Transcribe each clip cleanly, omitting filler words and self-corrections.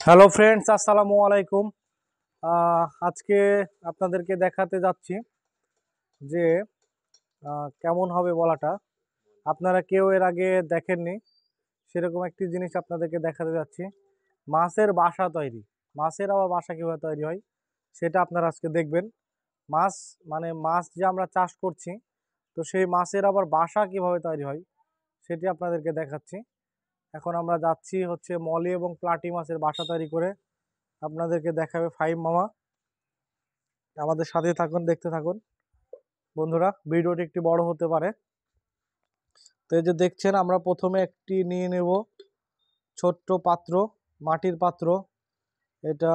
Hello friends, আসসালামু আলাইকুম। আজকে আপনাদেরকে দেখাতে যাচ্ছি যে কেমন হবে বলাটা। আপনারা কেউ এর আগে দেখেননি, সেরকম একটি জিনিস আপনাদেরকে দেখাতে যাচ্ছি। মাছের বাসা তৈরি। মাছের আবার বাসা কীভাবে তৈরি হয় সেটা আপনারা আজকে দেখবেন। মাছ মানে মাছ যে আমরা চাষ করছি, তো সেই মাছের আবার বাসা কিভাবে তৈরি হয় সেটি আপনাদেরকে দেখাচ্ছি। এখন আমরা যাচ্ছি হচ্ছে মলি এবং প্লাটি মাছের বাসা তৈরি করে আপনাদেরকে দেখাবে ফাইম মামা। আমাদের সাথে থাকুন, দেখতে থাকুন বন্ধুরা। ভিডিওটি একটু বড় হতে পারে। তো এই যে দেখছেন, আমরা প্রথমে একটি নিয়ে নেব ছোট্ট পাত্র, মাটির পাত্র। এটা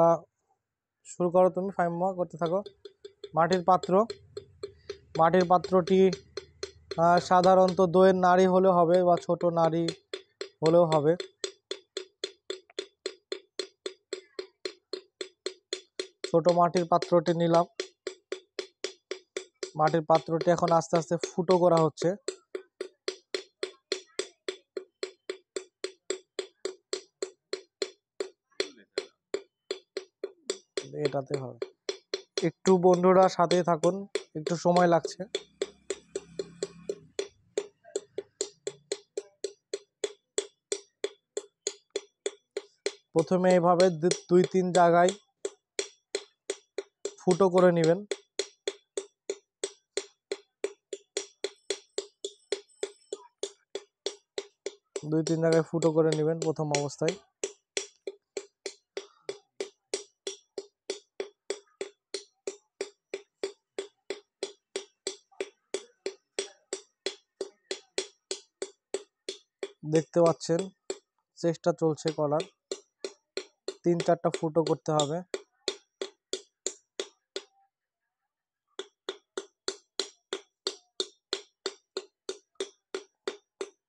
শুরু করো তুমি, ফাইম মামা, করতে থাকো। মাটির পাত্রটি সাধারণত দইয়ের নাড়ি হলেও হবে বা ছোট নাড়ি হলেও হবে। ছোট মাটির পাত্রটি নিলাম। মাটির পাত্রটি এখন আস্তে আস্তে ফুটো করা হচ্ছে। এটাতে হবে, একটু বন্ধুরা সাথেই থাকুন, একটু সময় লাগছে। প্রথমে এইভাবে 2-3 জায়গায় ফুটো করে নেবেন। ফুটো করে নেবেন প্রথম অবস্থায়। দেখতে পাচ্ছেন চেষ্টা চলছে করার, 3-4টা ফুটো করতে হবে।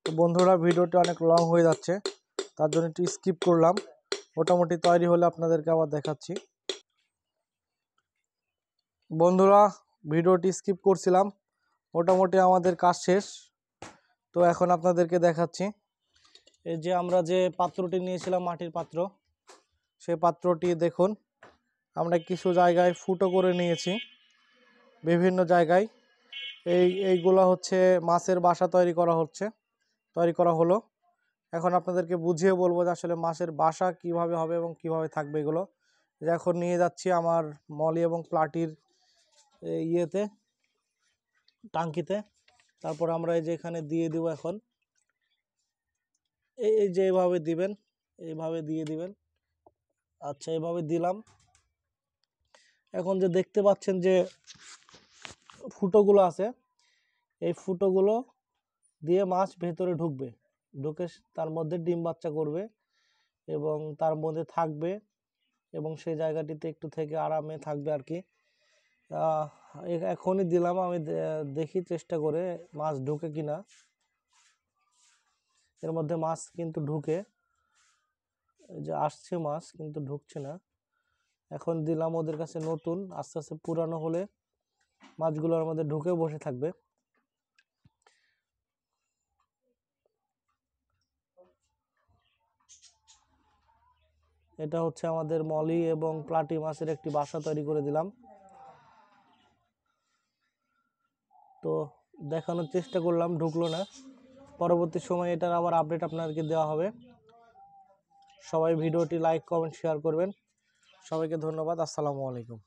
তো বন্ধুরা, ভিডিওটি অনেক লং হয়ে যাচ্ছে, তার জন্য একটু স্কিপ করলাম। মোটামুটি তৈরি হলে আপনাদেরকে আবার দেখাচ্ছি। বন্ধুরা, ভিডিওটি স্কিপ করছিলাম, মোটামুটি আমাদের কাজ শেষ। তো এখন আপনাদেরকে দেখাচ্ছি। এই যে আমরা যে পাত্রটি নিয়েছিলাম, মাটির পাত্র, সেই পাত্রটি দেখুন, আমরা কিছু জায়গায় ফুটো করে নিয়েছি, বিভিন্ন জায়গায়। এইগুলো হচ্ছে মাছের বাসা তৈরি করা হলো। এখন আপনাদেরকে বুঝিয়ে বলবো যে আসলে মাছের বাসা কিভাবে হবে এবং কিভাবে থাকবে এগুলো। এখন নিয়ে যাচ্ছি আমার মলি এবং প্লাটির ইয়েতে, টাঙ্কিতে। তারপর আমরা এই যে এখানে দিয়ে দেবো। এখন এই যে এইভাবে দিবেন, এইভাবে দিয়ে দিবেন। আচ্ছা, এইভাবে দিলাম। এখন যে দেখতে পাচ্ছেন যে ফুটোগুলো আছে, এই ফুটোগুলো দিয়ে মাছ ভেতরে ঢুকে তার মধ্যে ডিম বাচ্চা করবে এবং তার মধ্যে থাকবে, এবং সেই জায়গাটিতে একটু থেকে আরামে থাকবে আর কি। এখনই দিলাম, আমি দেখি চেষ্টা করে মাছ ঢুকে কিনা। এর মধ্যে মাছ কিন্তু ঢুকে, যে আসছে মাছ কিন্তু ঢুকছে না। এখন দিলাম, ওদের কাছে নতুন, আস্তে আস্তে পুরানো হলে মাছগুলোর মধ্যে ঢুকে বসে থাকবে। এটা হচ্ছে আমাদের মলি এবং প্লাটি মাছের একটি বাসা তৈরি করে দিলাম। তো দেখানোর চেষ্টা করলাম, ঢুকলো না। পরবর্তী সময় এটার আবার আপডেট আপনাদেরকে দেওয়া হবে। সবাই ভিডিওটি লাইক, কমেন্ট, শেয়ার করবেন। সবাইকে ধন্যবাদ। আসসালামু আলাইকুম।